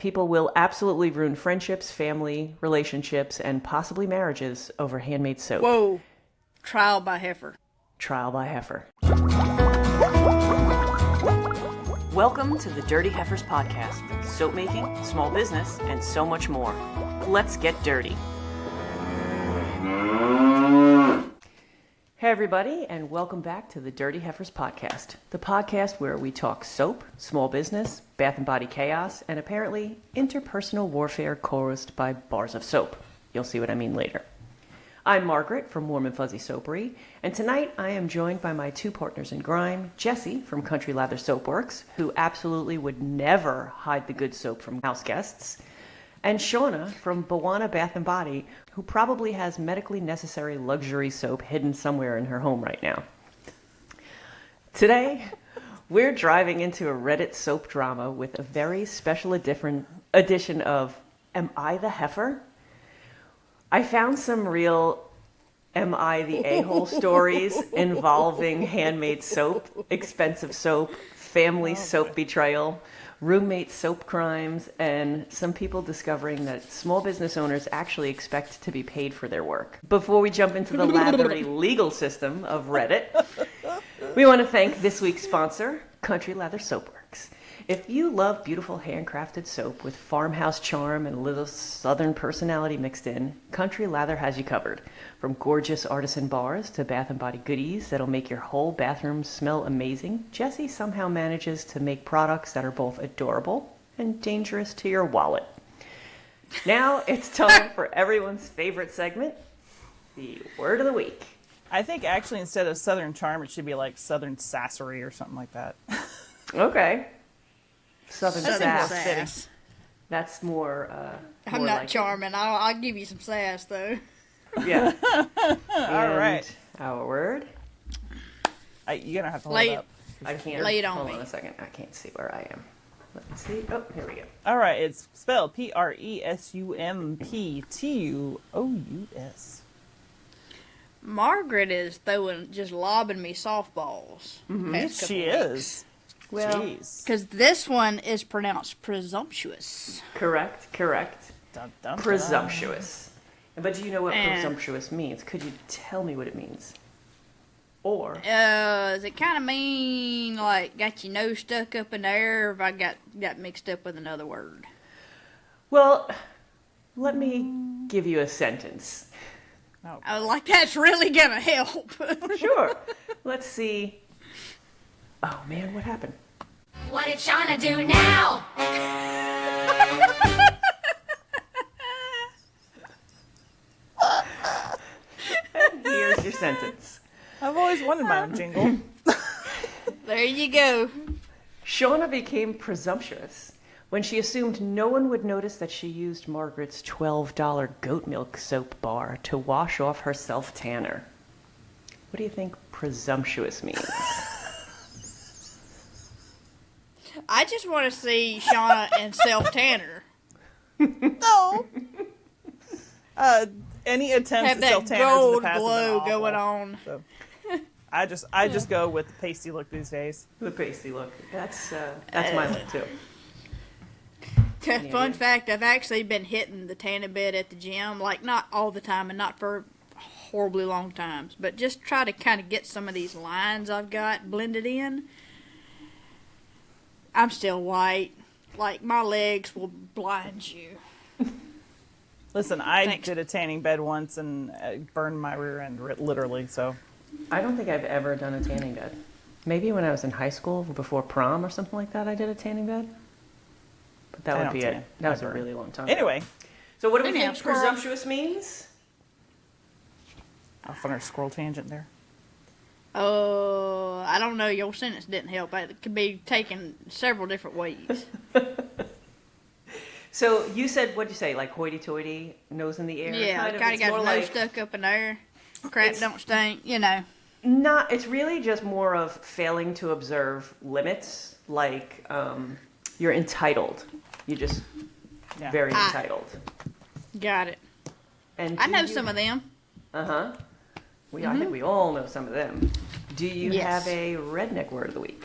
People will absolutely ruin friendships, family, relationships, and possibly marriages over handmade soap. Whoa. Trial by heifer. Trial by heifer. Welcome to the Dirty Heifers Podcast. Soap making, small business, and so much more. Let's get dirty. Hey everybody, and welcome back to the Dirty Heifers Podcast, the podcast where we talk soap, small business, bath and body chaos, and apparently interpersonal warfare chorused by bars of soap. You'll see what I mean later. I'm Margaret from Warm and Fuzzy Soapery, and tonight I am joined by my two partners in crime, Jessie from Country Lather Soap Works, who absolutely would never hide the good soap from house guests, and Shauna from Bawana Bath and Body, who probably has medically necessary luxury soap hidden somewhere in her home right now. Today, we're driving into a Reddit soap drama with a very special edition of Am I the Heifer? I found some real Am I the A-hole stories involving handmade soap, expensive soap, family soap betrayal, roommate soap crimes, and some people discovering that small business owners actually expect to be paid for their work. Before we jump into the lathery legal system of Reddit, we want to thank this week's sponsor, Country Lather Soap Works. If you love beautiful handcrafted soap with farmhouse charm and a little southern personality mixed in, Country Lather has you covered. From gorgeous artisan bars to bath and body goodies that'll make your whole bathroom smell amazing, Jessie somehow manages to make products that are both adorable and dangerous to your wallet. Now it's time for everyone's favorite segment, the Word of the Week. I think actually instead of Southern Charm, it should be like Southern Sassery or something like that. Okay. Southern sass. Sass. That's more. I'm more not like charming. I'll give you some sass, though. Yeah. All right. Our word. You're going to have to hold it up. I can't. Lay it on hold me. on a second. I can't see where I am. Let me see. Oh, here we go. All right. It's spelled Presumptuous. Margaret is just lobbing me softballs. Yes, she is. Well, Jeez. Because this one is pronounced presumptuous. correct. Dun, dun, dun. Presumptuous. But do you know what Eh. presumptuous means? Could you tell me what it means? Or Does it kind of mean like got your nose stuck up in the air, or if I got mixed up with another word? well, let me give you a sentence. Oh, I was like, that's really gonna help. Sure. Let's see. Oh man, what happened? What did Shauna do now? Here's your sentence. I've always wanted my own jingle. There you go. Shauna became presumptuous when she assumed no one would notice that she used Margaret's $12 goat milk soap bar to wash off her self-tanner. What do you think presumptuous means? I just want to see Shauna and Self Tanner No. Any attempts have at that self-tanners in the gold past have been glow awful. going on. So, I just go with the pasty look these days. The pasty look. That's my look too. Fun fact, I've actually been hitting the tanning bed at the gym, like not all the time and not for horribly long times, but just try to kind of get some of these lines I've got blended in. I'm still white. Like, my legs will blind you. Listen, I Thanks. did a tanning bed once and burned my rear end literally, so. I don't think I've ever done a tanning bed. Maybe when I was in high school before prom or something like that, I did a tanning bed. But that I would don't be tan. it. That was I a burn. really long time ago. Anyway, So what do we Anyhow, think squirrel. presumptuous means? a funner squirrel tangent there. Oh, I don't know. Your sentence didn't help. It could be taken several different ways. So you said, what'd you say, like hoity-toity, nose in the air? Yeah, kind of It's got more your nose like- stuck up in there. Crap don't stink, you know. It's really just more of failing to observe limits, like you're entitled. You're just Yeah. very entitled. Got it. And I do know you- some of them. Uh-huh. I think we all know some of them. Do you Yes. have a redneck word of the week?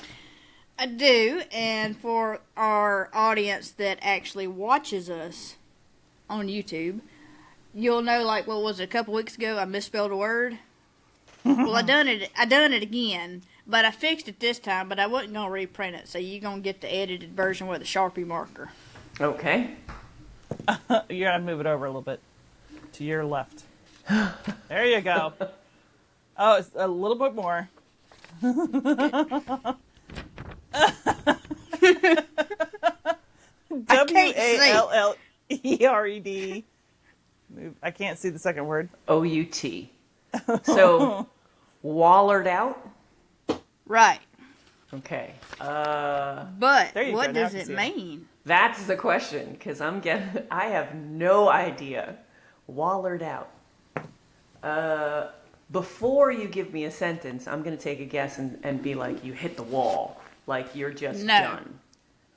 I do, and for our audience that actually watches us on YouTube, you'll know, like, what was it, a couple weeks ago, I misspelled a word? Well, I done it again, but I fixed it this time, but I wasn't going to reprint it, so you're going to get the edited version with a Sharpie marker. Okay. You gotta move it over a little bit to your left. There you go. Oh, it's a little bit more. Wallered. I can't see the second word. O-U-T. So, Wallered Out? Right. Okay. But There you what go, now I does can it see it. mean? That's the question, because I have no idea. Wallered Out. Before you give me a sentence, I'm going to take a guess and be like, you hit the wall. Like, you're just No. done.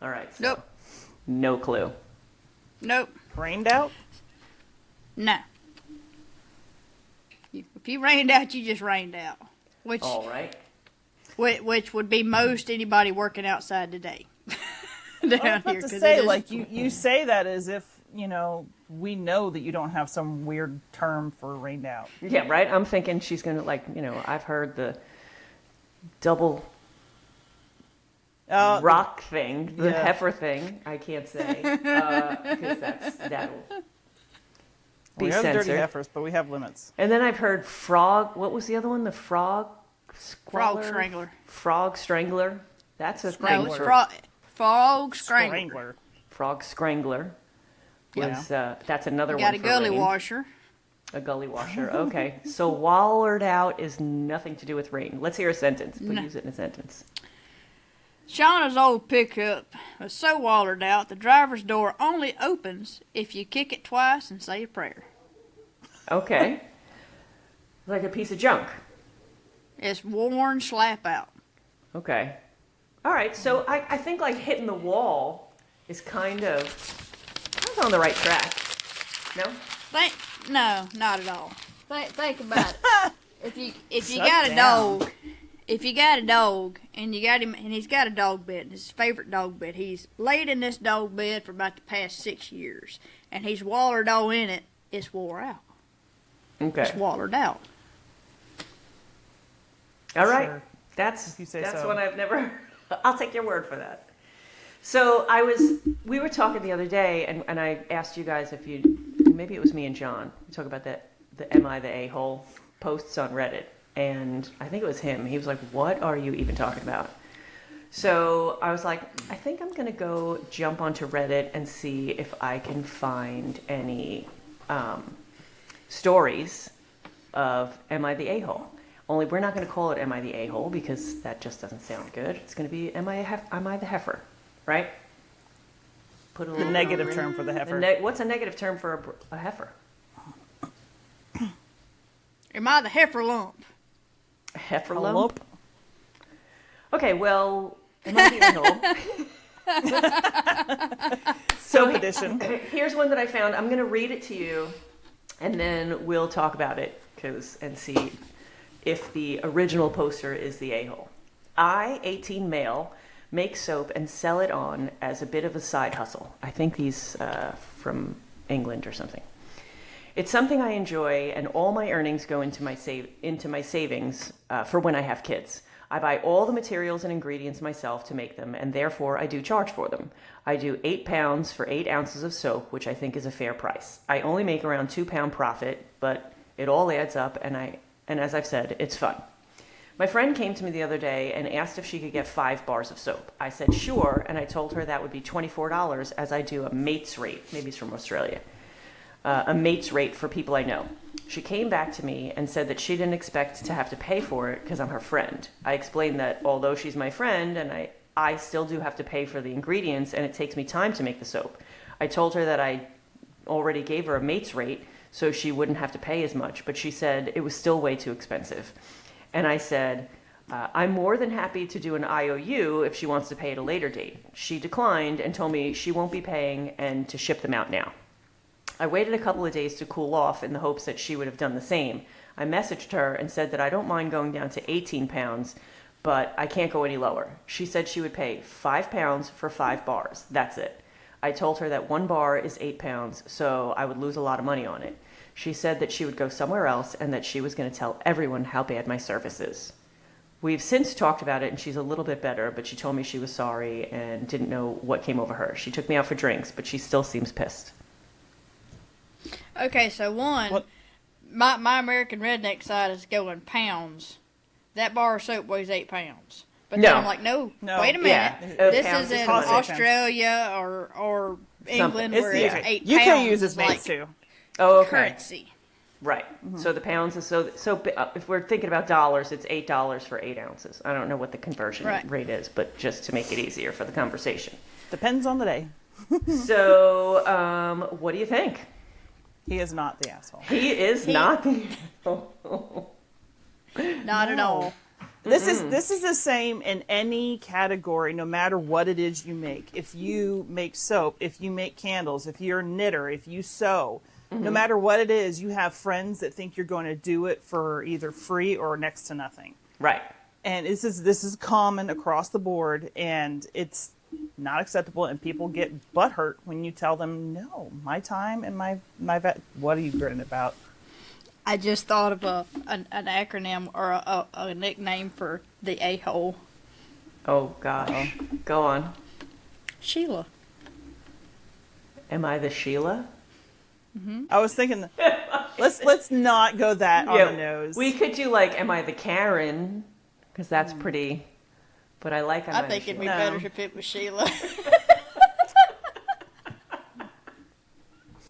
All right. So, Nope. No clue. Nope. Rained out? No. If you rained out, you just rained out. Which All right. which would be most anybody working outside today. Down I was about here, to 'cause say, it is- like, you say that as if, we know that you don't have some weird term for rained out. Yeah, right? I'm thinking she's going to, I've heard the double rock thing, the yeah. heifer thing. I can't say, because that'll be We have censored. dirty heifers, but we have limits. And then I've heard frog. What was the other one? The frog Frog squaller? strangler. Frog strangler. That's a No, thing it's for frog strangler. frog strangler. Was that's another You one got a for gully rain. washer. A gully washer. Okay, so wallered out is nothing to do with rain. Let's hear a sentence. But No. use it in a sentence. Shauna's old pickup was so wallered out, the driver's door only opens if you kick it twice and say a prayer. Okay, like a piece of junk. It's worn slap out. Okay. All right, so I think like hitting the wall is kind of, I was on the right track. No? No, not at all. Think about it. If you Shut got a down. dog, if you got a dog and you got him and he's got a dog bed, his favorite dog bed, he's laid in this dog bed for about the past 6 years, and he's wallered all in it. It's wore out. Okay. It's wallered out. All right. Sure. That's If you say that's so. one I've never. I'll take your word for that. So we were talking the other day, and I asked you guys if maybe it was me and John. We talk about the "Am I the a-hole" posts on Reddit, and I think it was him. He was like, "What are you even talking about?" So I was like, I think I'm gonna go jump onto Reddit and see if I can find any stories of "Am I the a-hole?" Only we're not going to call it "Am I the a-hole?" because that just doesn't sound good. It's going to be "Am I the heifer?" Right? Put a The little negative term for the heifer. What's a negative term for a heifer? Am I the heifer lump? A heifer A lump? lump. Okay, well, am I the a-hole? Soap edition. Here's one that I found. I'm going to read it to you, and then we'll talk about it and see if the original poster is the a-hole. I, 18 male, make soap and sell it on as a bit of a side hustle. I think he's from England or something. It's something I enjoy, and all my earnings go into my savings for when I have kids. I buy all the materials and ingredients myself to make them, and therefore I do charge for them. I do 8 pounds for 8 ounces of soap, which I think is a fair price. I only make around £2 profit, but it all adds up, and as I've said, it's fun. My friend came to me the other day and asked if she could get 5 bars of soap. I said sure, and I told her that would be $24 as I do a mate's rate. Maybe it's from Australia. A mate's rate for people I know. She came back to me and said that she didn't expect to have to pay for it because I'm her friend. I explained that although she's my friend and I still do have to pay for the ingredients and it takes me time to make the soap. I told her that I already gave her a mate's rate so she wouldn't have to pay as much, but she said it was still way too expensive. And I said, I'm more than happy to do an IOU if she wants to pay at a later date. She declined and told me she won't be paying and to ship them out now. I waited a couple of days to cool off in the hopes that she would have done the same. I messaged her and said that I don't mind going down to 18 pounds, but I can't go any lower. She said she would pay £5 for 5 bars. That's it. I told her that 1 bar is £8, so I would lose a lot of money on it. She said that she would go somewhere else and that she was going to tell everyone how bad my service is. We've since talked about it and she's a little bit better, but she told me she was sorry and didn't know what came over her. She took me out for drinks, but she still seems pissed. Okay, so What? my American Redneck side is going pounds. That bar of soap weighs 8 pounds. But No. then I'm like, no, No. wait a minute. Yeah, This pounds is is in fine. Australia or England It's where the it's 8 UK pounds uses is mace like too. Oh, okay. currency. Right. So the pounds is so if we're thinking about dollars, it's $8 for 8 ounces. I don't know what the conversion Right. rate is, but just to make it easier for the conversation. Depends on the day. So, what do you think? He is not the asshole. He is not the. Not at all. This is the same in any category, no matter what it is you make. If you make soap, if you make candles, if you're a knitter, if you sew, no matter what it is, you have friends that think you're going to do it for either free or next to nothing. Right. And this is common across the board, and it's not acceptable. And people get butthurt when you tell them, "No, my time and my vet." What are you gritting about? I just thought of an acronym or a nickname for the a-hole. Oh gosh. Go on. Sheila. Am I the Sheila? I was thinking, let's not go that on the nose. We could do like, am I the Karen? Because that's pretty. But I like. I think it'd be No. better if it was Sheila.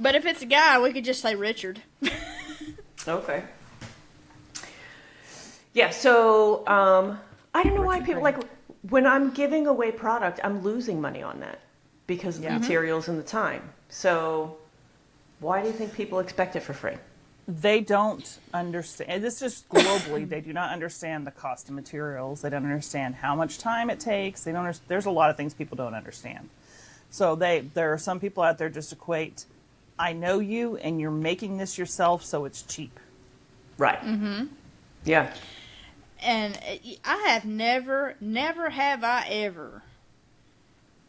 But if it's a guy, we could just say Richard. Okay. Yeah, so I don't know why people like when I'm giving away product, I'm losing money on that because of the materials and the time. So why do you think people expect it for free? They don't understand. And this is just globally. They do not understand the cost of materials. They don't understand how much time it takes. They don't. There's a lot of things people don't understand. So there are some people out there just equate. I know you, and you're making this yourself, so it's cheap. Right. Mm-hmm. Yeah. And I have never have I ever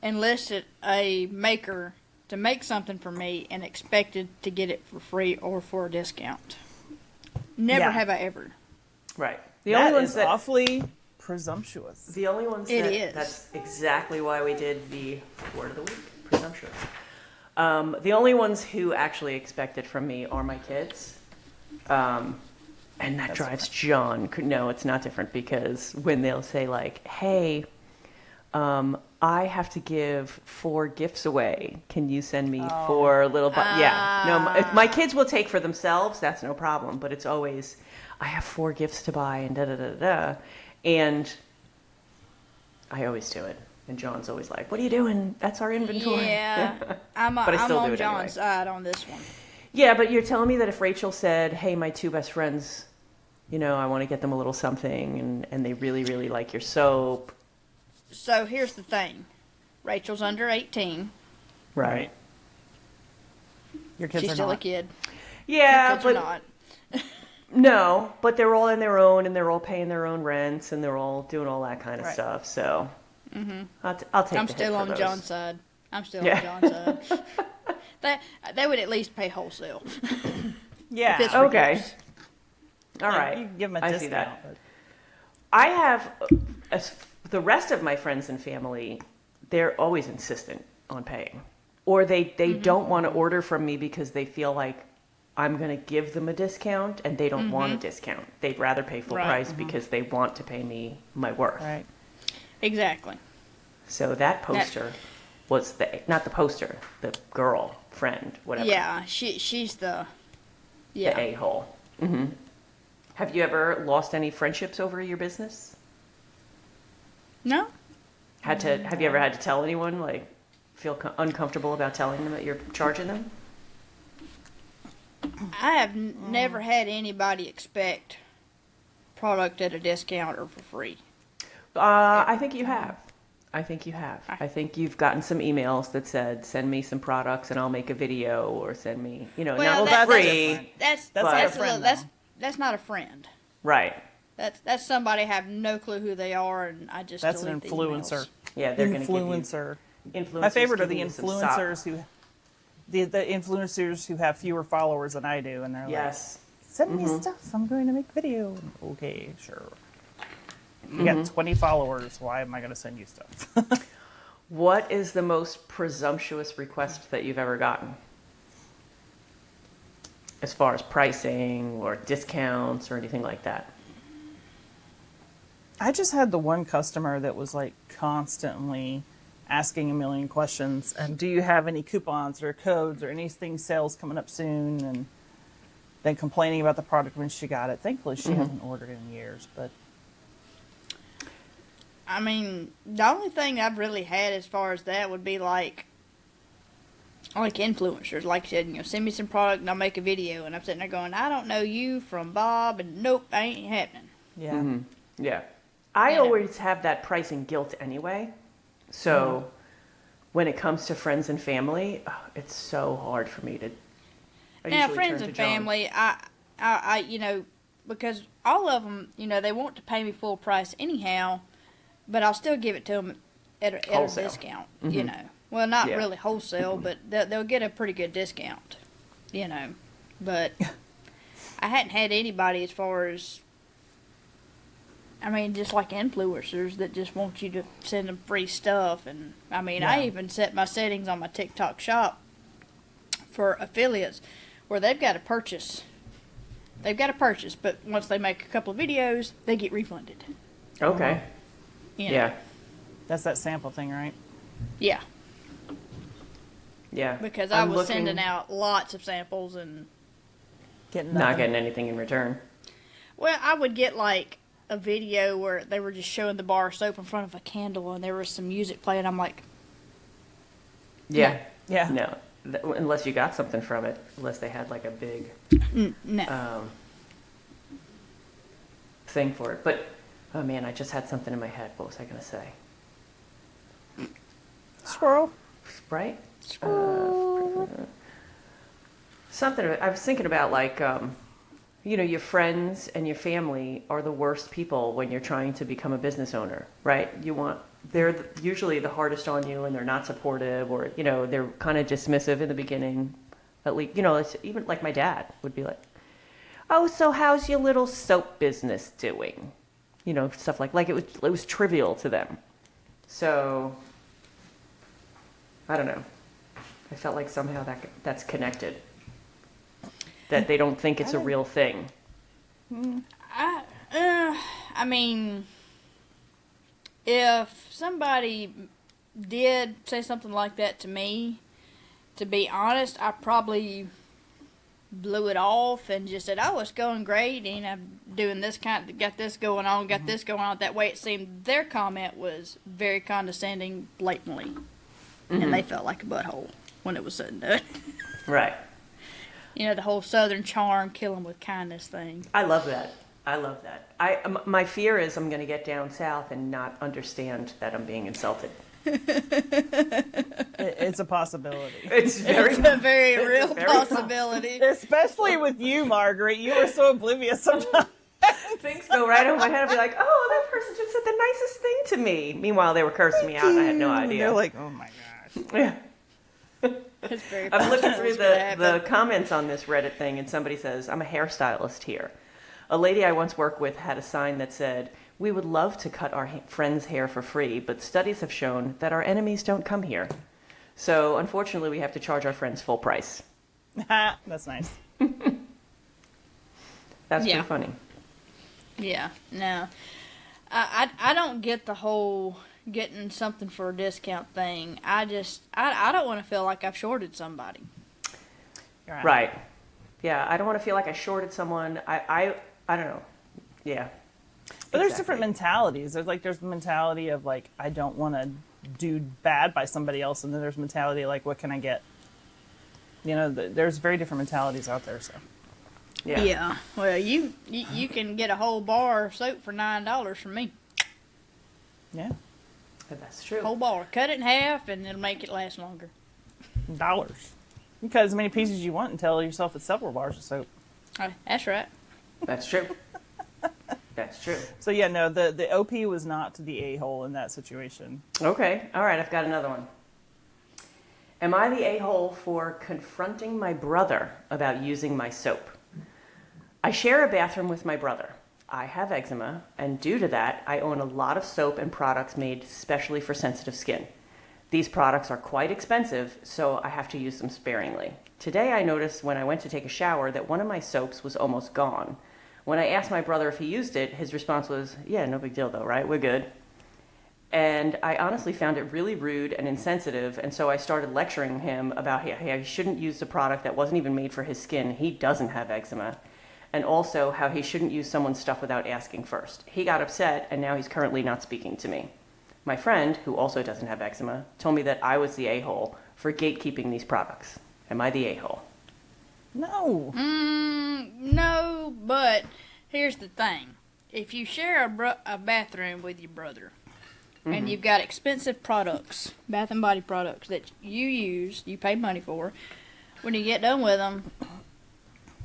enlisted a maker to make something for me and expected to get it for free or for a discount. Never Yeah. have I ever. Right. The That only ones is that awfully presumptuous. the only ones It that is. that's exactly why we did the word of the week, presumptuous. The only ones who actually expect it from me are my kids. And that drives John. No, it's not different because when they'll say like, hey, I have to give 4 gifts away. Can you send me 4 little... yeah. No, if my kids will take for themselves, that's no problem. But it's always, I have 4 gifts to buy and da-da-da-da. And I always do it. And John's always like, what are you doing? That's our inventory. Yeah, I'm But I still do on it John's anyway. side on this one. Yeah, but you're telling me that if Rachel said, hey, my 2 best friends, I want to get them a little something, and they really, really like your soap. So here's the thing. Rachel's under 18. Right. Your kids She's are still not. a kid. Yeah, Kids are but not. no, but they're all on their own, and they're all paying their own rents, and they're all doing all that kind of Right. stuff. So I'll take I'm the hit still for on those. John's side. I'm still Yeah. on John's side. They would at least pay wholesale. Yeah. If it's Okay. reduced. All right. You can give them a I discount. see that. but- I have the rest of my friends and family. They're always insistent on paying, or they don't want to order from me because they feel like I'm going to give them a discount, and they don't want a discount. They'd rather pay full Right. price because they want to pay me my worth. Right. Exactly. So that poster was not the poster, the girl friend, whatever. Yeah, she's the The a-hole. Mm-hmm. Have you ever lost any friendships over your business? No? Have you ever had to tell anyone, like, feel uncomfortable about telling them that you're charging them? I have never had anybody expect product at a discount or for free. I think you have. I think you've gotten some emails that said, send me some products and I'll make a video, or send me, Well, not that's free. different. That's That's not a friend, that's not a friend. Right. That's somebody I have no clue who they are, and I just That's an delete the influencer. emails. Yeah, they're going to give you Influencer. influencers. My favorite are the giving you some influencers who, the influencers who have fewer followers than I do, and they're Yes. like, "Send me stuff. I'm going to make video." Okay, sure. You got 20 followers. Why am I going to send you stuff? What is the most presumptuous request that you've ever gotten? As far as pricing or discounts or anything like that. I just had the one customer that was like constantly asking a million questions. And do you have any coupons or codes or anything sales coming up soon? And then complaining about the product when she got it. Thankfully, she hasn't ordered in years, but. I mean, the only thing I've really had as far as that would be like influencers. Like I said, send me some product and I'll make a video. And I'm sitting there going, I don't know you from Bob, and nope, that ain't happening. Yeah. Yeah. I Yeah. always have that pricing guilt anyway. So when it comes to friends and family, it's so hard for me to. I Now, usually friends turn and to John. family, I because all of them, they want to pay me full price anyhow, but I'll still give it to them at a Wholesale. discount, Well, not Yeah. really wholesale, but they'll get a pretty good discount, But I hadn't had anybody as far as, just like influencers that just want you to send them free stuff. And, I even set my settings on my TikTok shop for affiliates where they've got to purchase. But once they make a couple of videos, they get refunded. Okay. Yeah. That's that sample thing, right? Yeah, Yeah. because I I'm was looking- sending out lots of samples and, Getting Not nothing. getting anything in return. well, I would get like a video where they were just showing the bar of soap in front of a candle and there was some music playing. I'm like, Yeah. Yeah. No. Unless you got something from it. Unless they had like a big no. thing for it. But, oh man, I just had something in my head. What was I going to say? Squirrel. Right? Something, I was thinking about like, your friends and your family are the worst people when you're trying to become a business owner, right? They're usually the hardest on you, and they're not supportive, or, they're kind of dismissive in the beginning. At least, it's even like my dad would be like, "Oh, so how's your little soap business doing?" Stuff like it was trivial to them. So, I don't know. I felt like somehow that's connected. That they don't think it's a real thing. If somebody did say something like that to me, to be honest, I probably blew it off and just said, "Oh, it's going great, and I'm doing this got this going on, got this going on." That way, it seemed their comment was very condescending, blatantly, and they felt like a butthole when it was said and done. Right. The whole Southern charm, kill 'em with kindness thing. I love that. My fear is I'm going to get down south and not understand that I'm being insulted. It's a possibility. It's very, It's a very real very possibility. Especially with you, Margaret. You are so oblivious sometimes. things go right over my head. I'll be like, "Oh, that person just said the nicest thing to me." Meanwhile, they were cursing me out, and I had no idea. You're like, oh my gosh. Yeah. It's very I'm looking through possible it's gonna the happen. comments on this Reddit thing, and somebody says, "I'm a hairstylist here. A lady I once worked with had a sign that said, 'We would love to cut our friends' hair for free, but studies have shown that our enemies don't come here. So, unfortunately, we have to charge our friends full price.'" That's nice. That's Yeah. pretty funny. Yeah, no. I don't get the whole getting something for a discount thing. I don't want to feel like I've shorted somebody. You're Right. Yeah, I don't want to feel like I shorted someone. I don't know. Yeah. But there's Exactly. different mentalities. There's the mentality of like, I don't want to do bad by somebody else, and then there's mentality like, what can I get? There's very different mentalities out there. So Yeah. Well, you can get a whole bar of soap for $9 from me. yeah, That's true. Whole bar. Cut it in half, and it'll make it last longer. dollars. You cut as many pieces as you want and tell yourself it's several bars of soap. That's right. That's true. That's true. So yeah, no, the OP was not the a-hole in that situation. Okay. All right. I've got another one. Am I the a-hole for confronting my brother about using my soap? I share a bathroom with my brother. I have eczema, and due to that, I own a lot of soap and products made specially for sensitive skin. These products are quite expensive, so I have to use them sparingly. Today I noticed when I went to take a shower that one of my soaps was almost gone. When I asked my brother if he used it, his response was, yeah, no big deal though, right? We're good. And I honestly found it really rude and insensitive, and so I started lecturing him about how he shouldn't use a product that wasn't even made for his skin. He doesn't have eczema. And also how he shouldn't use someone's stuff without asking first. He got upset, and now he's currently not speaking to me. My friend, who also doesn't have eczema, told me that I was the a-hole for gatekeeping these products. Am I the a-hole? No. No, but here's the thing. If you share a bathroom with your brother, and you've got expensive products, bath and body products that you use, you pay money for, when you get done with them,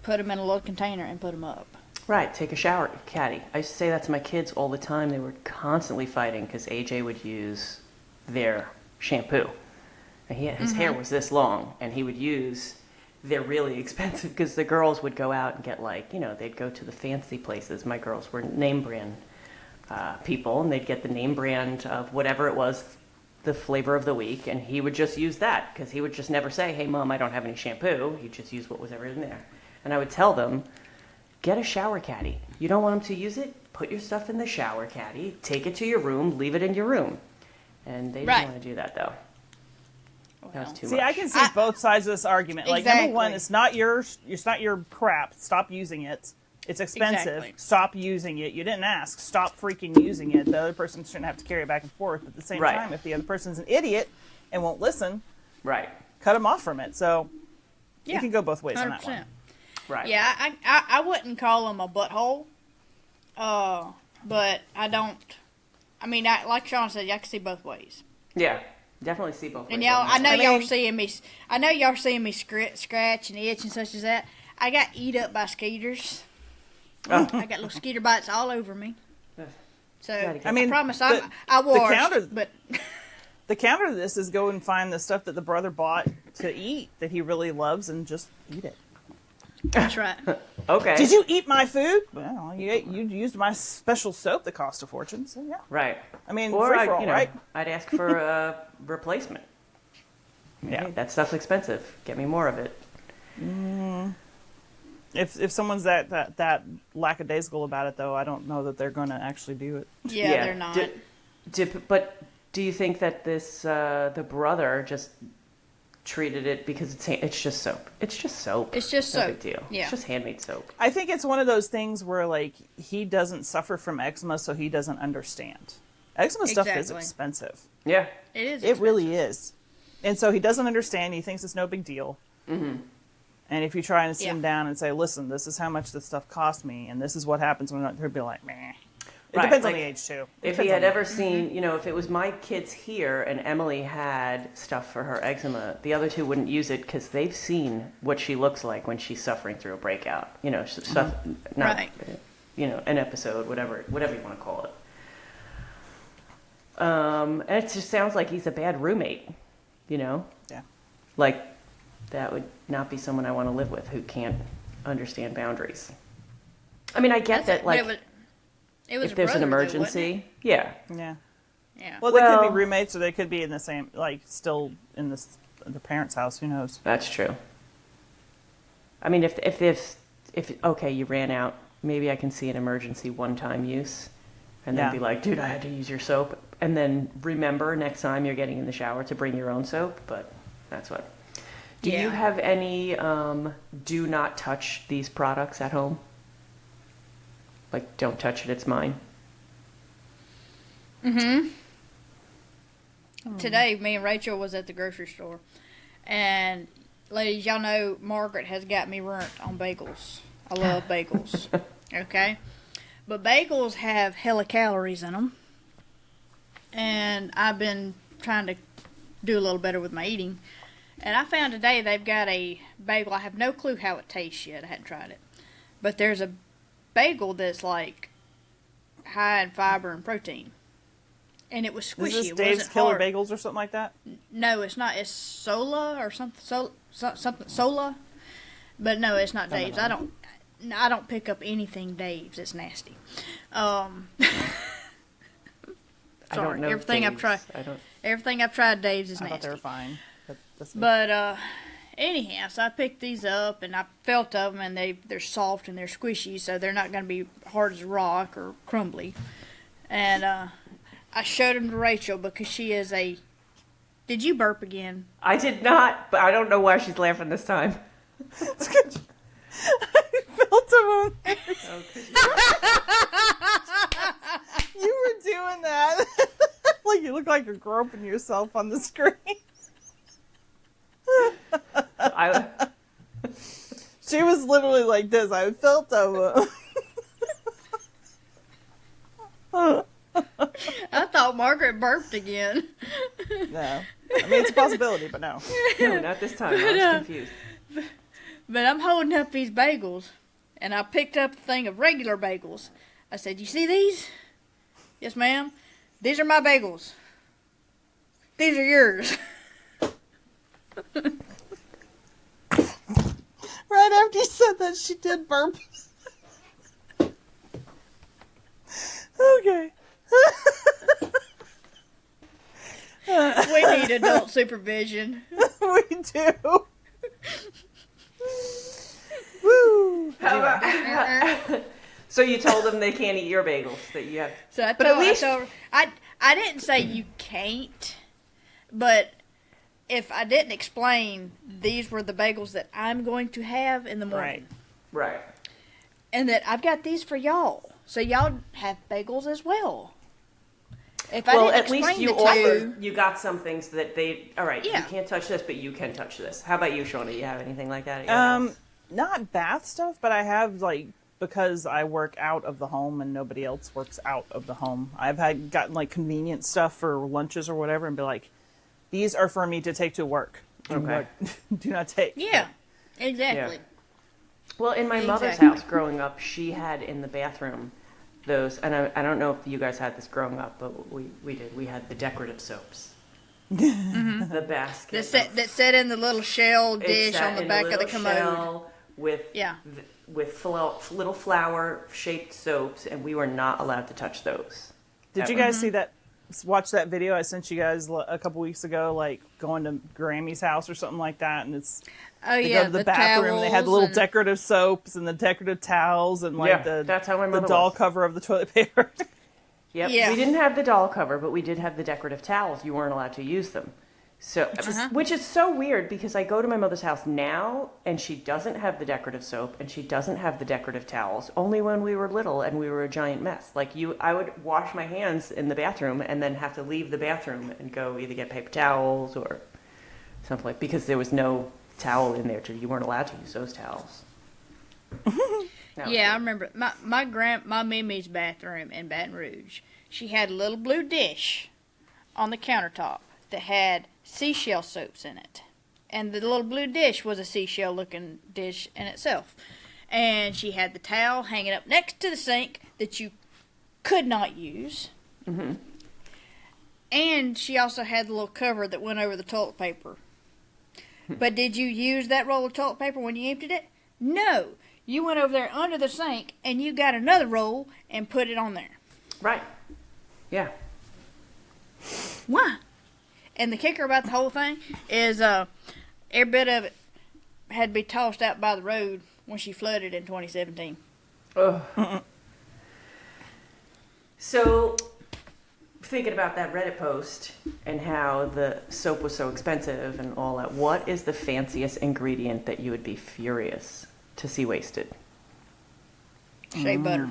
put them in a little container and put them up. Right, take a shower caddy. I used to say that to my kids all the time. They were constantly fighting because AJ would use their shampoo. And his hair was this long, and he would use their really expensive, because the girls would go out and get they'd go to the fancy places. My girls were name brand people, and they'd get the name brand of whatever it was, the flavor of the week, and he would just use that because he would just never say, hey, Mom, I don't have any shampoo. He'd just use what was ever in there. And I would tell them, get a shower caddy. You don't want them to use it? Put your stuff in the shower caddy, take it to your room, leave it in your room. And they didn't want to do that, though. That was too much. See, I can see both sides of this argument. Like, Exactly. number one, it's not your crap. Stop using it. It's expensive. Exactly. Stop using it. You didn't ask. Stop freaking using it. The other person shouldn't have to carry it back and forth. But at the same time, if the other person's an idiot and won't listen, cut them off from it. So you can go both ways 100%. On that one. Right. Yeah, I wouldn't call them a butthole, but I don't. I mean, like Sean said, I can see both ways. Yeah, definitely see both ways. And y'all, I know y'all seeing me. I know y'all seeing me scratch and itch and such as that. I got eat up by skeeters. Oh. I got little skeeter bites all over me. So I mean, I promise I washed, but the counter to this is go and find the stuff that the brother bought to eat that he really loves and just eat it. That's right. Okay. Did you eat my food? Well, you used my special soap that cost a fortune, so yeah. Right. I mean, or free for all, right? I'd ask for a replacement. Yeah. Hey, that stuff's expensive. Get me more of it. If someone's that lackadaisical about it, though, I don't know that they're going to actually do it. Yeah, they're not. But do you think that this the brother just treated it because it's just soap? It's just soap. It's just no soap. Big deal. Yeah. It's just handmade soap. I think it's one of those things where, like, he doesn't suffer from eczema, so he doesn't understand. Eczema stuff is expensive. Yeah. It is. It really is. And so he doesn't understand. He thinks it's no big deal. Mm-hmm. And if you try and sit him down and say, listen, this is how much this stuff cost me, and this is what happens when he'll be like, meh. It depends on the age, too. If he had ever seen, if it was my kids here and Emily had stuff for her eczema, the other two wouldn't use it because they've seen what she looks like when she's suffering through a breakout. Stuff, an episode, whatever you want to call it. And it just sounds like he's a bad roommate, Yeah. Like, that would not be someone I want to live with who can't understand boundaries. I mean, I get that, like... if there's an emergency, Yeah. Well, they could be roommates, or they could be in the same, still in the parents' house. Who knows? That's true. I mean, if okay, you ran out, maybe I can see an emergency one-time use, and then be like, dude, I had to use your soap, and then remember next time you're getting in the shower to bring your own soap. But that's what. Do you have any do not touch these products at home? Like, don't touch it, it's mine. Mm-hmm. Today, me and Rachel was at the grocery store. And, ladies, y'all know Margaret has got me burnt on bagels. I love bagels. Okay? But bagels have hella calories in them. And I've been trying to do a little better with my eating. And I found today they've got a bagel. I have no clue how it tastes yet. I hadn't tried it. But there's a bagel that's like high in fiber and protein. And it was squishy. Is this It Dave's wasn't Killer hard. Bagels or something like that? No, it's not. It's Sola or something. Something Sola. But no, it's not Dave's. I don't pick up anything Dave's. It's nasty. I don't Sorry, know everything I've Dave's. tried. I don't. Everything I've tried Dave's is I nasty. thought they were fine. But anyhow, so I picked these up and I felt of them, and they're soft and they're squishy, so they're not going to be hard as a rock or crumbly. And I showed them to Rachel because she is a. Did you burp again? I did not, but I don't know why she's laughing this time. I felt them. You were doing that. Like you look like you're groping yourself on the screen. She was literally like this. I felt them. I thought Margaret burped again. No. I mean, it's a possibility, but no. No, not this time. I was confused. But I'm holding up these bagels, and I picked up a thing of regular bagels. I said, "You see these?" "Yes, ma'am. These are my bagels. These are yours." Right after you said that, she did burp. Okay. We need adult supervision. We do. Woo. How about, so you told them they can't eat your bagels that you have. So I But at told, least- I told her, I didn't say you can't, but if I didn't explain, these were the bagels that I'm going to have in the morning. Right. Right. And that I've got these for y'all. So y'all have bagels as well. If I Well, didn't at least explain you the offered. two, You got some things that they. All right. Yeah. You can't touch this, but you can touch this. How about you, Shauna? You have anything like that at your house? Not bath stuff, but I have like because I work out of the home and nobody else works out of the home. I've gotten like convenient stuff for lunches or whatever, and be like, these are for me to take to work. And Okay. do not take. yeah, exactly. Yeah. Well, in my mother's Exactly. house growing up, she had in the bathroom those, and I don't know if you guys had this growing up, but we did. We had the decorative soaps. The basket. That set in the little shell It dish sat on the in a back of the little commode. shell with Yeah. little flower shaped soaps, and we were not allowed to touch those. Did you guys see that? Watch that video I sent you guys a couple weeks ago, like going to Grammy's house or something like that, and it's Oh they yeah, go to the bathroom. They had the towels little and- decorative soaps and the decorative towels and like Yeah, that's how my the mother doll was. cover of the toilet paper. Yep. Yeah. We didn't have the doll cover, but we did have the decorative towels. You weren't allowed to use them. So, which is so weird because I go to my mother's house now and she doesn't have the decorative soap and she doesn't have the decorative towels. Only when we were little and we were a giant mess. Like I would wash my hands in the bathroom and then have to leave the bathroom and go either get paper towels or something like, because there was no towel in there. You weren't allowed to use those towels. That was Yeah, I weird. remember my Mimi's bathroom in Baton Rouge. She had a little blue dish on the countertop that had seashell soaps in it. And the little blue dish was a seashell looking dish in itself. And she had the towel hanging up next to the sink that you could not use. Mm-hmm. And she also had the little cover that went over the toilet paper. But did you use that roll of toilet paper when you emptied it? No. You went over there under the sink and you got another roll and put it on there. Right. Yeah. Why? And the kicker about the whole thing is every bit of it had to be tossed out by the road when she flooded in 2017. Ugh. So, thinking about that Reddit post and how the soap was so expensive and all that, what is the fanciest ingredient that you would be furious to see wasted? Shea butter.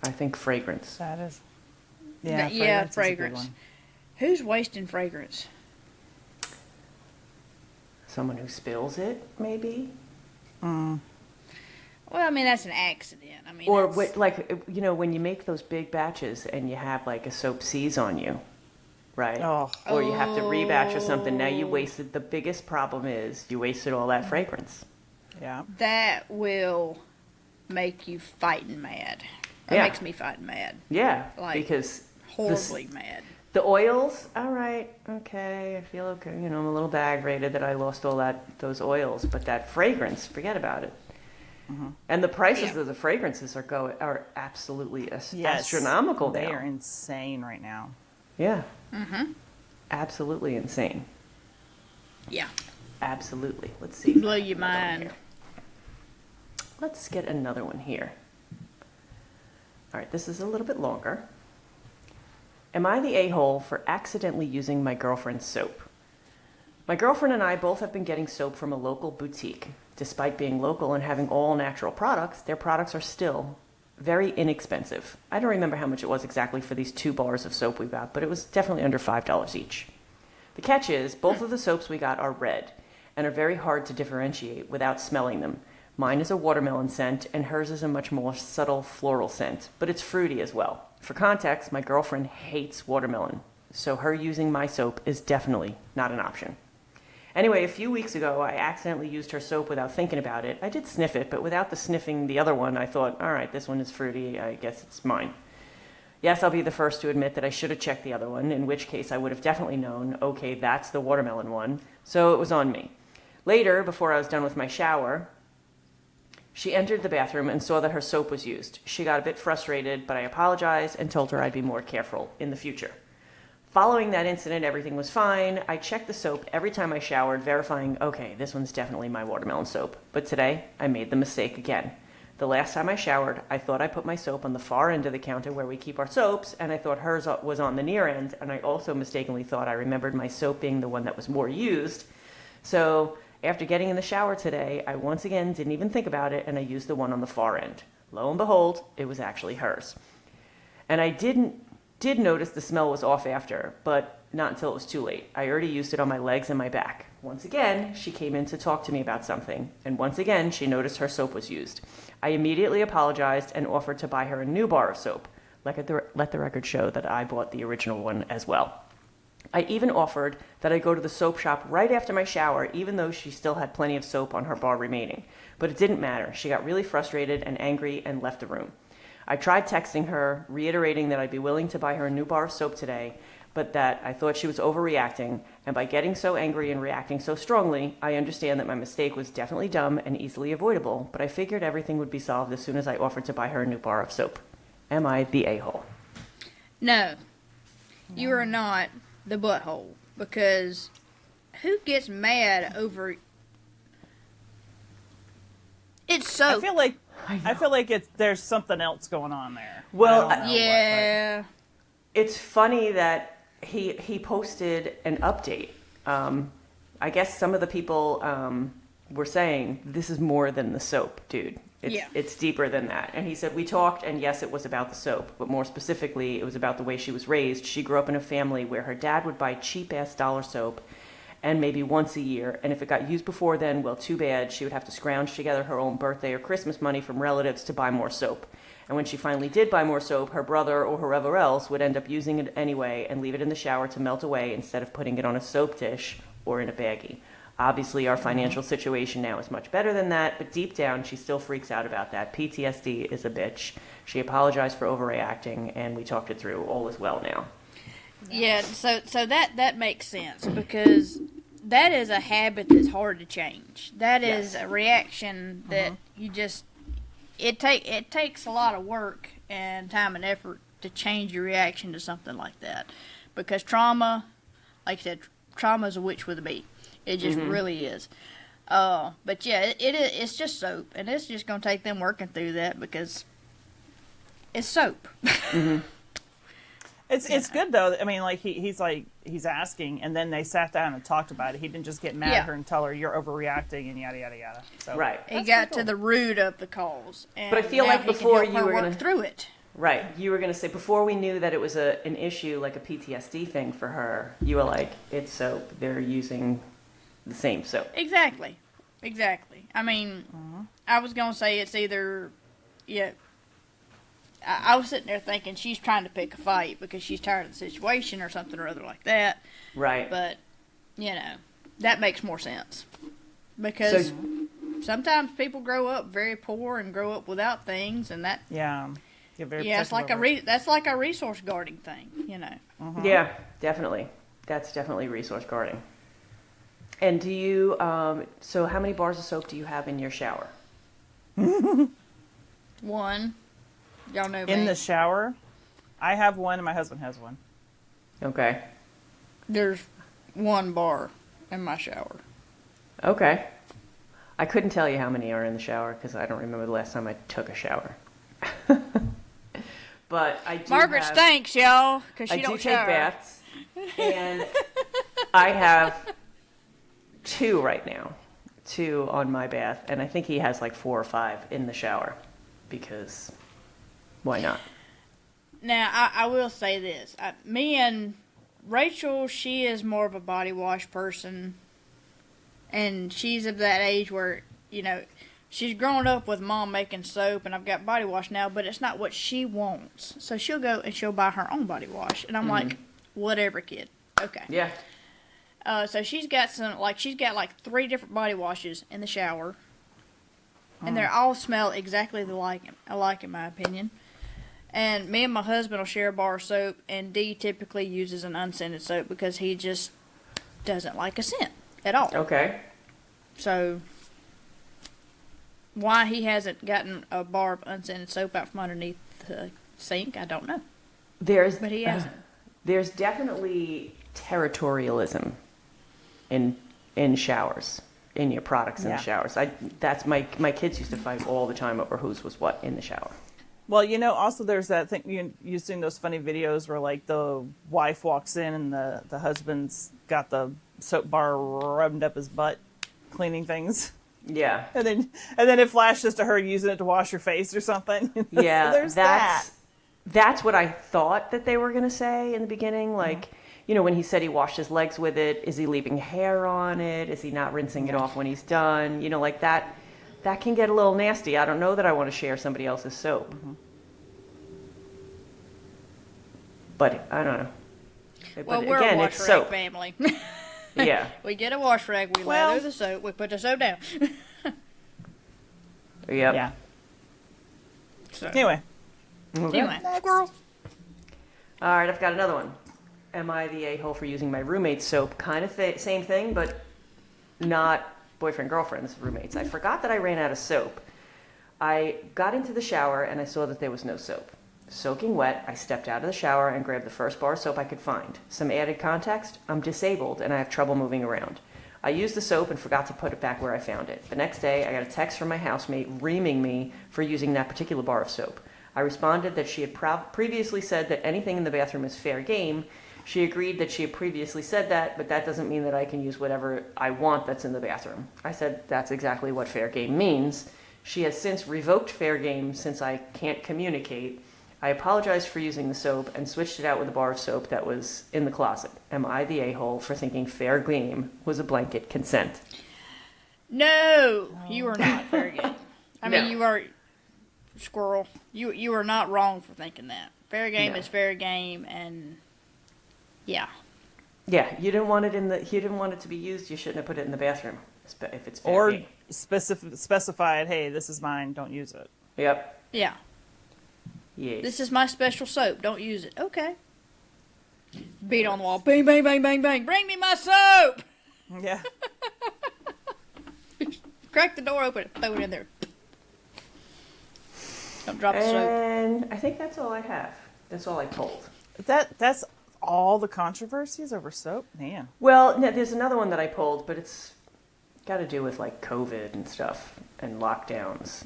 I think fragrance. That is, Yeah, yeah, fragrance. Is a good fragrance. one. Who's wasting fragrance? Someone who spills it, maybe? Well, I mean, that's an accident. I mean, Or, that's- when you make those big batches and you have, like, a soap seize on you, right? Oh. Or you have to rebatch or something. Now you wasted, the biggest problem is you wasted all that fragrance. Yeah. that will make you fighting mad. It Yeah. makes me fighting mad. Yeah, Like, because Horribly mad. the oils, all right, okay, I feel okay. You know, I'm a little aggravated that I lost all those oils, but that fragrance, forget about it. And the prices of the fragrances are absolutely astronomical now. They are insane right now. Yeah. Absolutely insane. Yeah. Absolutely. Let's see. Blow your mind. Let's get another one here. All right, this is a little bit longer. Am I the a-hole for accidentally using my girlfriend's soap? My girlfriend and I both have been getting soap from a local boutique. Despite being local and having all natural products, their products are still very inexpensive. I don't remember how much it was exactly for these 2 bars of soap we got, but it was definitely under $5 each. The catch is, both of the soaps we got are red and are very hard to differentiate without smelling them. Mine is a watermelon scent, and hers is a much more subtle floral scent, but it's fruity as well. For context, my girlfriend hates watermelon, so her using my soap is definitely not an option. Anyway, a few weeks ago, I accidentally used her soap without thinking about it. I did sniff it, but without the sniffing the other one, I thought, all right, this one is fruity, I guess it's mine. Yes, I'll be the first to admit that I should have checked the other one, in which case I would have definitely known, okay, that's the watermelon one, so it was on me. Later, before I was done with my shower, she entered the bathroom and saw that her soap was used. She got a bit frustrated, but I apologized and told her I'd be more careful in the future. Following that incident, everything was fine. I checked the soap every time I showered, verifying, okay, this one's definitely my watermelon soap. But today, I made the mistake again. The last time I showered, I thought I put my soap on the far end of the counter where we keep our soaps, and I thought hers was on the near end, and I also mistakenly thought I remembered my soap being the one that was more used. So after getting in the shower today, I once again didn't even think about it, and I used the one on the far end. Lo and behold, it was actually hers. And I did notice the smell was off after, but not until it was too late. I already used it on my legs and my back. Once again, she came in to talk to me about something, and once again, she noticed her soap was used. I immediately apologized and offered to buy her a new bar of soap. Let the record show that I bought the original one as well. I even offered that I go to the soap shop right after my shower, even though she still had plenty of soap on her bar remaining. But it didn't matter. She got really frustrated and angry and left the room. I tried texting her, reiterating that I'd be willing to buy her a new bar of soap today, but that I thought she was overreacting, and by getting so angry and reacting so strongly, I understand that my mistake was definitely dumb and easily avoidable, but I figured everything would be solved as soon as I offered to buy her a new bar of soap. Am I the a-hole? No, you are not the butthole, because who gets mad over... It's soap. I feel like there's something else going on there. Well, I don't know yeah. what, It's funny that he posted an update. I guess some of the people were saying, this is more than the soap, dude. It's deeper than that. And he said, we talked, and yes, it was about the soap, but more specifically, it was about the way she was raised. She grew up in a family where her dad would buy cheap-ass dollar soap, and maybe once a year, and if it got used before then, well, too bad. She would have to scrounge together her own birthday or Christmas money from relatives to buy more soap. And when she finally did buy more soap, her brother or whoever else would end up using it anyway and leave it in the shower to melt away instead of putting it on a soap dish or in a baggie. Obviously, our financial situation now is much better than that, but deep down, she still freaks out about that. PTSD is a bitch. She apologized for overreacting, and we talked it through. All is well now. Yeah, so that makes sense, because that is a habit that's hard to change. That is a reaction that you just... It takes a lot of work and time and effort to change your reaction to something like that, because trauma, like I said, trauma is a witch with a bee. It just really is. But yeah, it's just soap, and it's just gonna take them working through that, because it's soap. It's good though. I mean, like he's asking, and then they sat down and talked about it. He didn't just get mad at her and tell her you're overreacting and yada yada yada. So right. He got to the root of the cause. And but I feel like before you were work gonna through it. Right. You were gonna say before we knew that it was an issue, like a PTSD thing for her. You were like, it's soap. They're using the same soap. Exactly. I mean, I was gonna say it's either, I was sitting there thinking she's trying to pick a fight because she's tired of the situation or something or other like that. Right. But, that makes more sense. Because sometimes people grow up very poor and grow up without things, and that Yeah. You're very it's like that's like a resource guarding thing, you know. Yeah, definitely. That's definitely resource guarding. And do you, so how many bars of soap do you have in your shower? One, y'all know me. In the shower, I have one and my husband has one. Okay. There's one bar in my shower. Okay. I couldn't tell you how many are in the shower because I don't remember the last time I took a shower. But I do Margaret have, stinks, y'all, because she I do don't take shower. baths, and I have 2 right now. 2 on my bath, and I think he has like 4 or 5 in the shower because why not? Now, I will say this. Me and Rachel, she is more of a body wash person, and she's of that age where, you know, she's grown up with mom making soap, and I've got body wash now, but it's not what she wants. So she'll go and she'll buy her own body wash, and I'm like, whatever, kid. Okay. Yeah. So she's got 3 different body washes in the shower, and they all smell exactly alike in my opinion. And me and my husband will share a bar of soap, and Dee typically uses an unscented soap because he just doesn't like a scent at all. Okay. So why he hasn't gotten a bar of unscented soap out from underneath the sink, I don't know. But he hasn't. There's definitely territorialism in showers, in your products in the showers. That's my kids used to fight all the time over whose was what in the shower. Well, you know, also there's that thing, you've seen those funny videos where, like, the wife walks in and the husband's got the soap bar rubbed up his butt, cleaning things. Yeah. And then it flashes to her using it to wash her face or something. Yeah, so there's that. That's what I thought that they were going to say in the beginning. Like, you know, when he said he washed his legs with it, is he leaving hair on it? Is he not rinsing it off when he's done? You know, like that can get a little nasty. I don't know that I want to share somebody else's soap. But I don't know. Well, but we're again, a wash it's rag soap. family. Yeah. We get a wash rag, we lather the soap, we put the soap down. Yep. Yeah. So, Anyway. anyway, squirrel. All right, I've got another one. Am I the a-hole for using my roommate's soap? Kind of same thing, but not boyfriend-girlfriend's roommates. I forgot that I ran out of soap. I got into the shower and I saw that there was no soap. Soaking wet, I stepped out of the shower and grabbed the first bar of soap I could find. Some added context, I'm disabled and I have trouble moving around. I used the soap and forgot to put it back where I found it. The next day, I got a text from my housemate reaming me for using that particular bar of soap. I responded that she had previously said that anything in the bathroom is fair game. She agreed that she had previously said that, but that doesn't mean that I can use whatever I want that's in the bathroom. I said that's exactly what fair game means. She has since revoked fair game since I can't communicate. I apologized for using the soap and switched it out with a bar of soap that was in the closet. Am I the a-hole for thinking fair game was a blanket consent? No, you are not fair game. I mean, No. you are squirrel. You are not wrong for thinking that. Fair game No. is fair game, and yeah. Yeah, you didn't want it to be used. You shouldn't have put it in the bathroom if it's fair Or game. specified, hey, this is mine, don't use it. Yep. Yeah. Yes. This is my special soap. Don't use it. Okay. Beat on the wall. Bang, bang, bang, bang, bang. Bring me my soap! Yeah. Crack the door open. Throw it in there. Don't drop the soap. And I think that's all I have. That's all I pulled. That's all the controversies over soap? Man. Well, no, there's another one that I pulled, but it's got to do with like COVID and stuff and lockdowns.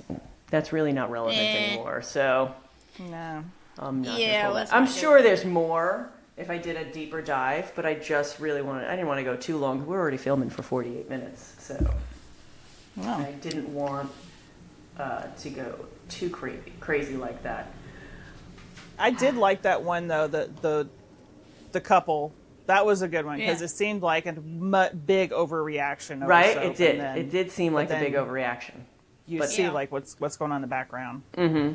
That's really not relevant anymore. So No. I'm not Yeah, gonna pull let's that. I'm not go sure there. there's more if I did a deeper dive, but I just really I didn't want to go too long. We're already filming for 48 minutes, so Wow. I didn't want to go too crazy like that. I did like that one though, the couple. That was a good one because Yeah. it seemed like a big overreaction over Right? soap, It did. and then It did seem like a then big overreaction. You But- see Yeah. like what's going on in the background. Mm-hmm.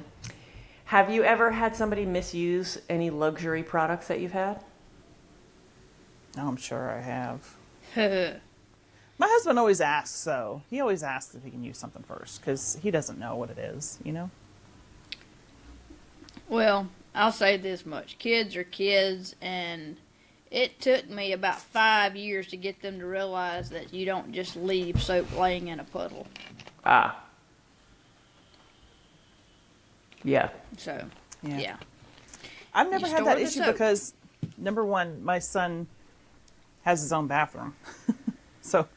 Have you ever had somebody misuse any luxury products that you've had? Oh, I'm sure I have. My husband always asks, though. He always asks if he can use something first, because he doesn't know what it is, you know? Well, I'll say this much. Kids are kids, and it took me about 5 years to get them to realize that you don't just leave soap laying in a puddle. Ah. Yeah. So, yeah. I've never You had store that the issue soap. because, number one, my son has his own bathroom. So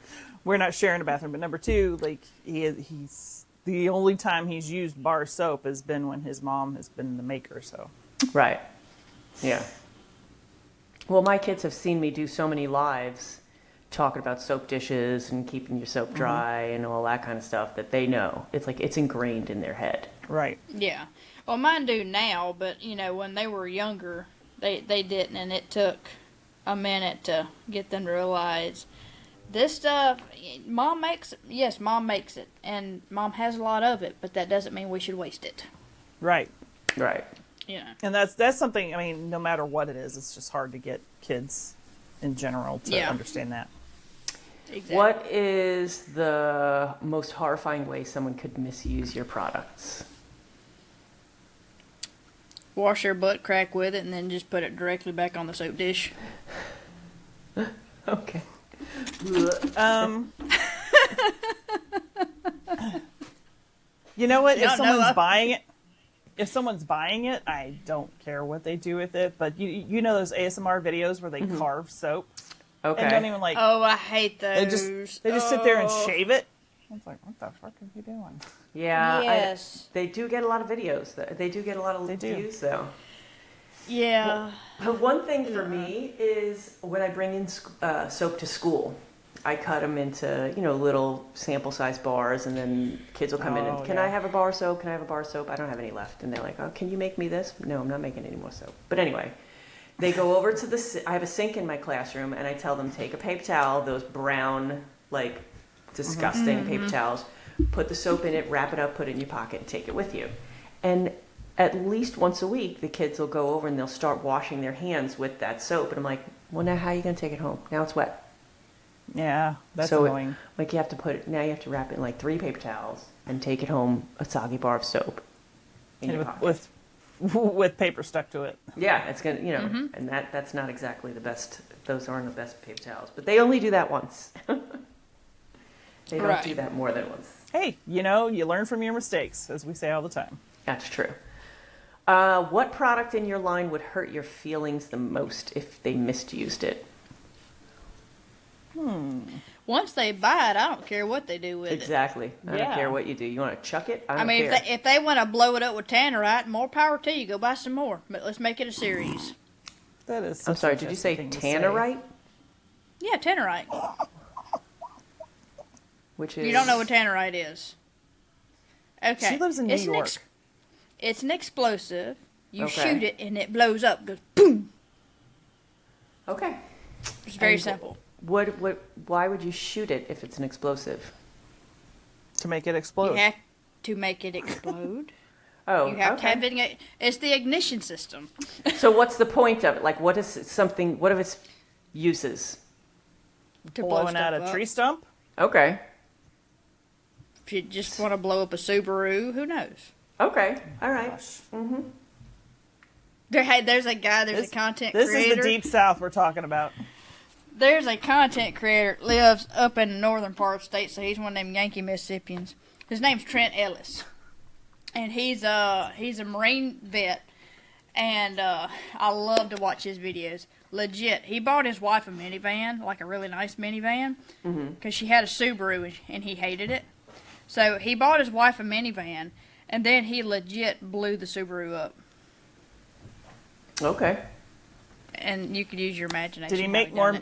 we're not sharing a bathroom. But number two, like, he's the only time he's used bar soap has been when his mom has been the maker, so. Right. Yeah. Well, my kids have seen me do so many lives talking about soap dishes and keeping your soap dry and all that kind of stuff that they know. It's like it's ingrained in their head. Right. Yeah. Well, mine do now, but, when they were younger, they didn't, and it took a minute to get them to realize this stuff, Mom makes it. Yes, Mom makes it, and Mom has a lot of it, but that doesn't mean we should waste it. Right. Right. And that's something, I mean, no matter what it is, it's just hard to get kids in general to understand that. Exactly. What is the most horrifying way someone could misuse your products? Wash their butt crack with it, and then just put it directly back on the soap dish. Okay. You know what? Yeah, If someone's buying it, I don't care what they do with it. But you know those ASMR videos where they carve soap Okay. and don't even like. Oh, I hate They those. just sit there and shave it. I was like, what the fuck are you doing? Yeah. Yes. They do get a lot of videos. They do get a lot of views, though. Yeah. But one thing for me is when I bring in soap to school, I cut them into, little sample-sized bars, and then kids will come in and, can I have a bar of soap? Can I have a bar of soap? I don't have any left. And they're like, oh, can you make me this? No, I'm not making any more soap. But anyway, they go over to I have a sink in my classroom, and I tell them, take a paper towel, those brown, like, disgusting paper towels, put the soap in it, wrap it up, put it in your pocket, and take it with you. And at least once a week, the kids will go over and they'll start washing their hands with that soap. And I'm like, well, now how are you going to take it home? Now it's wet. Yeah, that's so annoying. You have to now you have to wrap it in like 3 paper towels and take it home, a soggy bar of soap in your pocket. With paper stuck to it. Yeah, it's going to, and that's not exactly the best. Those aren't the best paper towels. But they only do that once. They don't do that more than once. Hey, you learn from your mistakes, as we say all the time. That's true. What product in your line would hurt your feelings the most if they misused it? Once they buy it, I don't care what they do with it. Exactly. I don't care what you do. You want to chuck it? I don't mean, care. if they want to blow it up with tannerite, more power to you. Go buy some more. But let's make it a series. That is. I'm sorry. Did you say tannerite? Yeah, tannerite. Which is. You don't know what tannerite is. Okay. She lives in New York. It's an explosive. You Okay. shoot it and it blows up. Goes boom. Okay. It's very simple. Why would you shoot it if it's an explosive? To make it explode. You have to make it explode. Oh, You have to have it. It's the ignition system. So what's the point of it? Like, what are its uses? To blow Blowing out stuff a up. tree stump. Okay. If you just want to blow up a Subaru, who knows? Okay. All right. Gosh. There's a guy. There's a content This creator. is the deep south we're talking about. There's a content creator that lives up in the northern part of the state, so he's one of them Yankee Mississippians. His name's Trent Ellis, and he's a Marine vet, and I love to watch his videos. Legit, he bought his wife a minivan, like a really nice minivan, because she had a Subaru and he hated it. So he bought his wife a minivan, and then he legit blew the Subaru up. Okay. And you could use your imagination. Did he make more?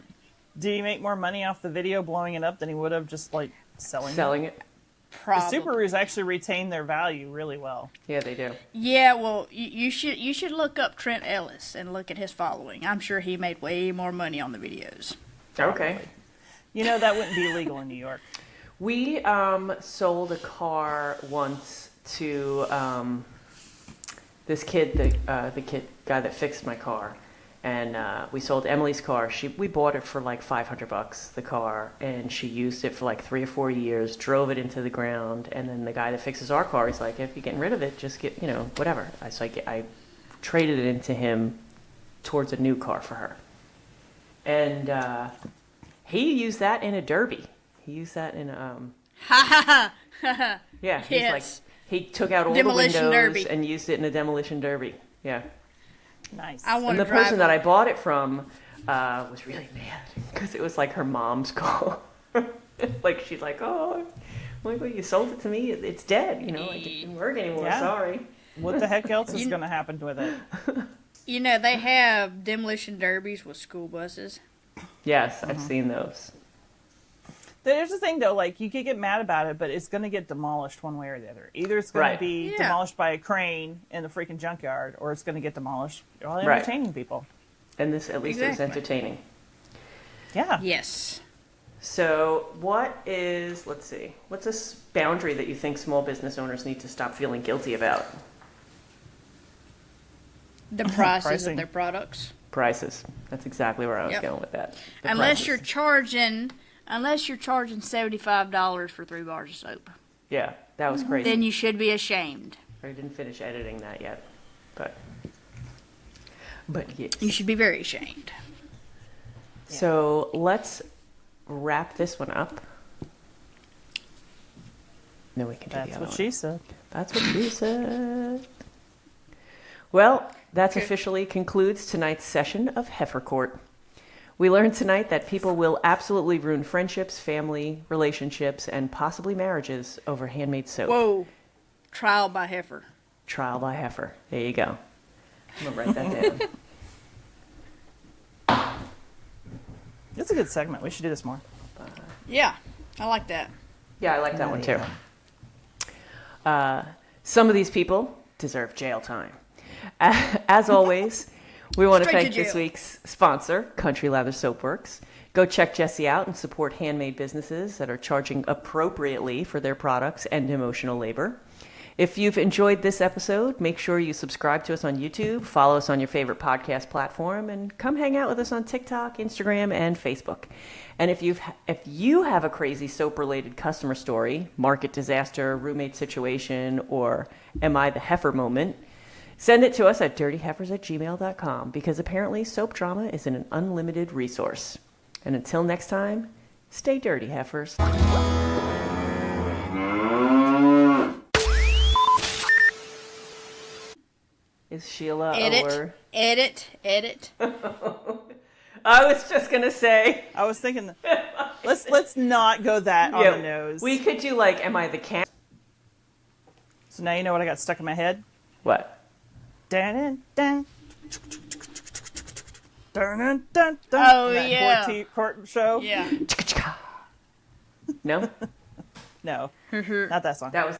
Did he make more money off the video blowing it up than he would have just like selling it? The Probably. Subarus actually retain their value really well. Yeah, they do. Yeah, well, you should look up Trent Ellis and look at his following. I'm sure he made way more money on the videos. Okay. That wouldn't be illegal in New York. We sold a car once to this kid, the guy that fixed my car, And we sold Emily's car. We bought it for like $500, the car, and she used it for like 3 or 4 years, drove it into the ground, and then the guy that fixes our car, he's like, if you're getting rid of it, just get, whatever. I traded it into him towards a new car for her. And he used that in a derby. He used that in a... yeah, he's Yes. like, he took out all Demolition the windows derby. and used it in a demolition derby. Yeah. Nice. I want And to the drive person that one. I bought it from was really mad because it was like her mom's car. Like, she's like, oh, I'm like, well, you sold it to me. It's dead. Like, it didn't work anymore. Yeah. Sorry. What the heck else is going to happen with it? They have demolition derbies with school buses. Yes, I've seen those. There's the thing, though, like, you could get mad about it, but it's going to get demolished one way or the other. Either it's going Right. to be Yeah. demolished by a crane in the freaking junkyard, or it's going to get demolished while Right. entertaining people. And this, at least, it was Exactly. entertaining. Yeah. Yes. So let's see, what's a boundary that you think small business owners need to stop feeling guilty about? The prices Pricing. of their products. Prices. That's exactly where I was Yep. going with that. The Unless prices. you're charging $75 for 3 bars of soap. Yeah, that was crazy. Then you should be ashamed. I didn't finish editing that yet, but yes. You should be very ashamed. So let's wrap this one up. Then we can do That's the other what one. she said. That's what she said. Well, that Okay. officially concludes tonight's session of Heifer Court. We learned tonight that people will absolutely ruin friendships, family, relationships, and possibly marriages over handmade soap. Whoa. Trial by heifer. Trial by heifer. There you go. I'm going to write that down. It's a good segment. We should do this more. Yeah. I like that. Yeah, I like that one too. Some of these people deserve jail time. As always, we want to Straight to thank this jail. week's sponsor, Country Lather Soapworks. Go check Jessie out and support handmade businesses that are charging appropriately for their products and emotional labor. If you've enjoyed this episode, make sure you subscribe to us on YouTube, follow us on your favorite podcast platform, and come hang out with us on TikTok, Instagram, and Facebook. And if you have a crazy soap-related customer story, market disaster, roommate situation, or am I the heifer moment, send it to us at dirtyheifers@gmail.com, because apparently soap drama is an unlimited resource. And until next time, stay dirty, heifers. Is Sheila or... Edit. I was just going to say... I was thinking, let's not go that on the nose. We could do like, am I the cat? So now you know what I got stuck in my head? What? Dun, dun, dun, dun, Oh, that yeah. court show? Yeah. No? No, not that song. That was...